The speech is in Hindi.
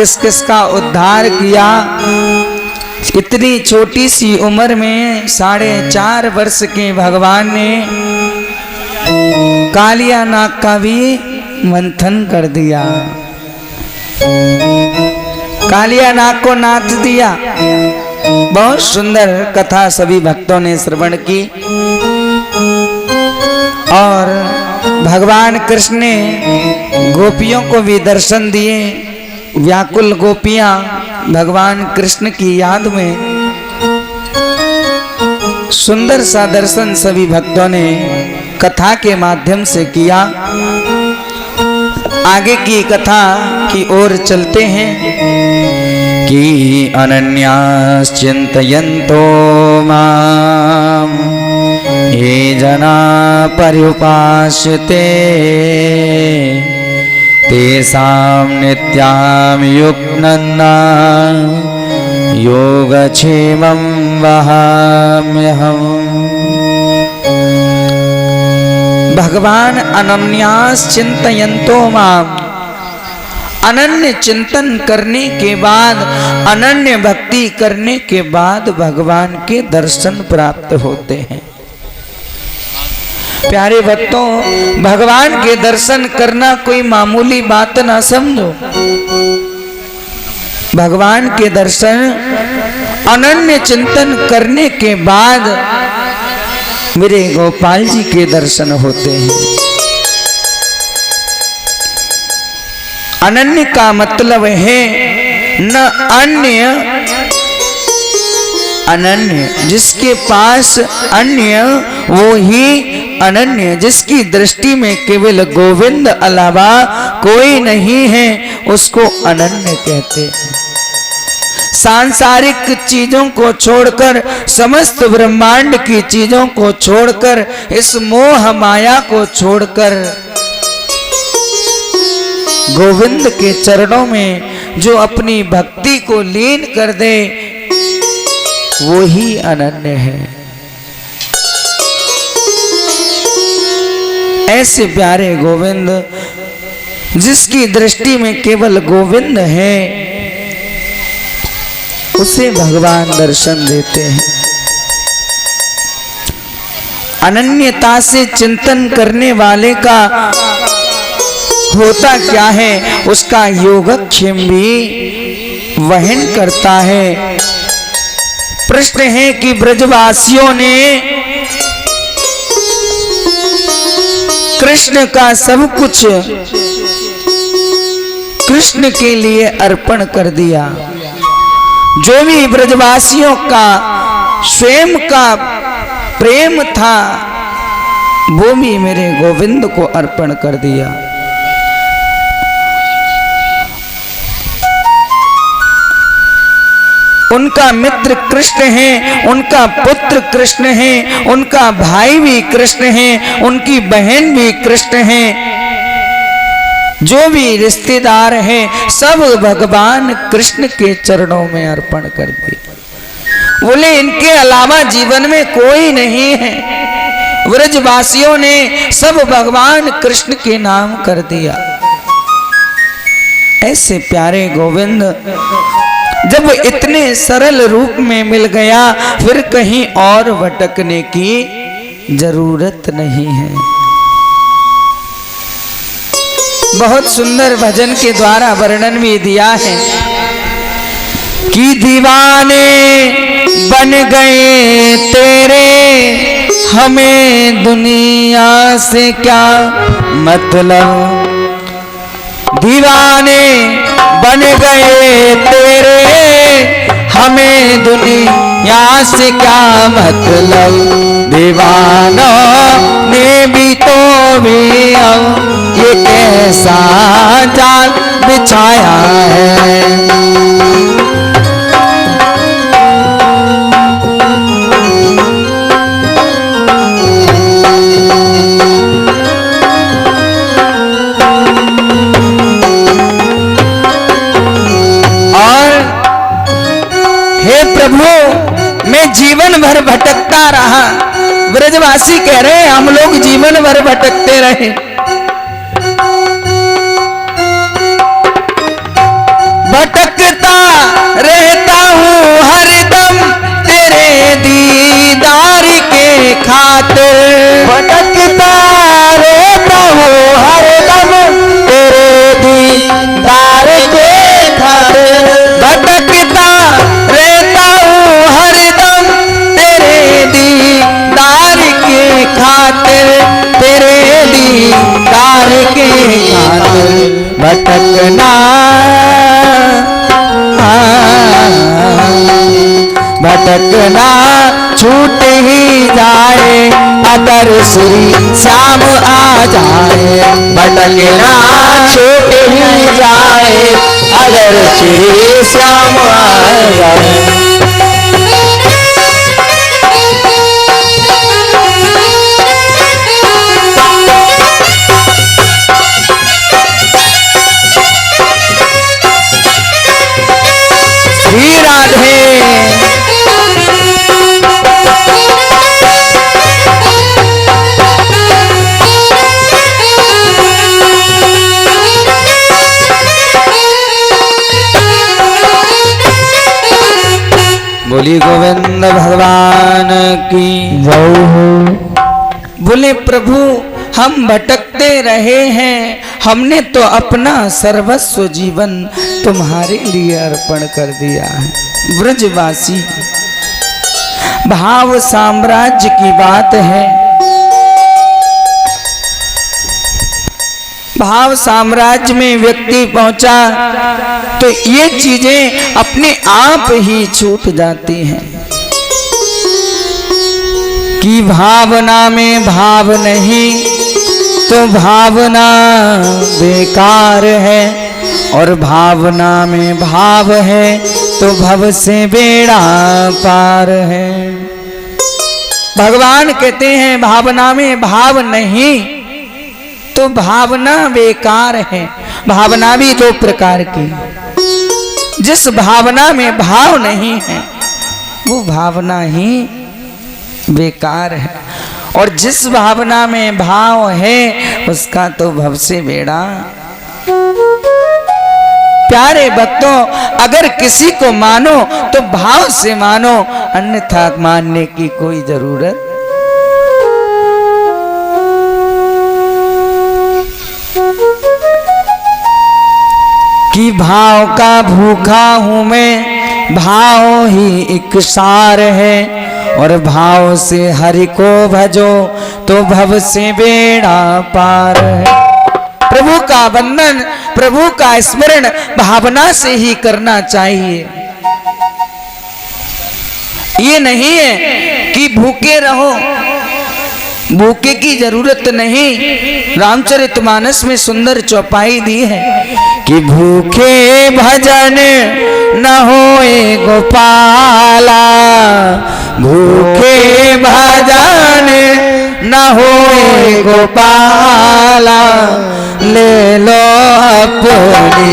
किस किस का उद्धार किया। इतनी छोटी सी उम्र में 4.5 वर्ष के भगवान ने कालिया नाग का भी मंथन कर दिया, कालिया नाग को नाथ दिया। बहुत सुंदर कथा सभी भक्तों ने श्रवण की। और भगवान कृष्ण ने गोपियों को भी दर्शन दिए। व्याकुल गोपियां भगवान कृष्ण की याद में, सुंदर सा दर्शन सभी भक्तों ने कथा के माध्यम से किया। आगे की कथा की ओर चलते हैं कि अनन्यास चिंतयन्तो माम ये जना पर्युपास्यते तेषां नित्यां युक्तनन्ना योगक्षेमं वहाम्यहम्। भगवान अनन्यास चिंतयन्तो माम, अनन्य चिंतन करने के बाद, अनन्य भक्ति करने के बाद भगवान के दर्शन प्राप्त होते हैं। प्यारे भक्तों, भगवान के दर्शन करना कोई मामूली बात ना समझो। भगवान के दर्शन अनन्य चिंतन करने के बाद मेरे गोपाल जी के दर्शन होते हैं। अनन्य का मतलब है न अन्य, अनन्य जिसके पास अन्य वो ही अनन्य, जिसकी दृष्टि में केवल गोविंद अलावा कोई नहीं है, उसको अनन्य कहते हैं। सांसारिक चीजों को छोड़कर, समस्त ब्रह्मांड की चीजों को छोड़कर, इस मोह माया को छोड़कर गोविंद के चरणों में जो अपनी भक्ति को लीन कर दे वो ही अनन्य है। ऐसे प्यारे गोविंद जिसकी दृष्टि में केवल गोविंद है, उसे भगवान दर्शन देते हैं। अनन्यता से चिंतन करने वाले का होता क्या है, उसका योगक्षेम भी वहन करता है। प्रश्न है कि ब्रजवासियों ने कृष्ण का सब कुछ कृष्ण के लिए अर्पण कर दिया। जो भी ब्रजवासियों का स्वयं का प्रेम था वो भी मेरे गोविंद को अर्पण कर दिया। उनका मित्र कृष्ण है, उनका पुत्र कृष्ण है, उनका भाई भी कृष्ण है, उनकी बहन भी कृष्ण है। जो भी रिश्तेदार हैं सब भगवान कृष्ण के चरणों में अर्पण कर दिए। बोले इनके अलावा जीवन में कोई नहीं है। व्रजवासियों ने सब भगवान कृष्ण के नाम कर दिया। ऐसे प्यारे गोविंद जब इतने सरल रूप में मिल गया, फिर कहीं और भटकने की जरूरत नहीं है। बहुत सुंदर भजन के द्वारा वर्णन भी दिया है कि दीवाने बन गए तेरे, हमें दुनिया से क्या मतलब। दीवाने बन गए तेरे, हमें दुनिया से क्या मतलब। दीवानों ने भी तो भी अब ये कैसा जाल बिछाया है। प्रभु मैं जीवन भर भटकता रहा। ब्रजवासी कह रहे हैं हम लोग जीवन भर भटकते रहे। भटकता रहता हूँ हरदम तेरे दीदार के खातिर, भटकता रहता हूँ हरदम तेरे दीदार के खातिर, भटकता रहता हूँ हरदम तेरे दीदार के खातिर, तेरे दीदार के खातिर भटकना, भटकना छूट ही जाए अगर श्री श्याम आ जाए, भटकना छूट ही जाए अगर श्री श्याम आ जाए। श्री राधे बोली गोविंद भगवान की जय हो। बोले प्रभु हम भटकते रहे हैं, हमने तो अपना सर्वस्व जीवन तुम्हारे लिए अर्पण कर दिया है। ब्रजवासी भाव साम्राज्य की बात है, भाव साम्राज्य में व्यक्ति पहुंचा तो ये चीजें अपने आप ही छूट जाती हैं कि भावना में भाव नहीं तो भावना बेकार है, और भावना में भाव है तो भव से बेड़ा पार है। भगवान कहते हैं भावना में भाव नहीं तो भावना बेकार है। भावना भी दो प्रकार की, जिस भावना में भाव नहीं है वो भावना ही बेकार है, और जिस भावना में भाव है उसका तो भव से बेड़ा। प्यारे भक्तों, अगर किसी को मानो तो भाव से मानो, अन्यथा मानने की कोई जरूरत कि भाव का भूखा हूं मैं, भाव ही एक सार है, और भाव से हरि को भजो तो भव से बेड़ा पार है। प्रभु का वंदन, प्रभु का स्मरण भावना से ही करना चाहिए। ये नहीं है कि भूखे रहो, भूखे की जरूरत नहीं। रामचरितमानस में सुंदर चौपाई दी है कि भूखे भजन न होए गोपाला, भूखे भजन न होए गोपाला, ले लो अपनी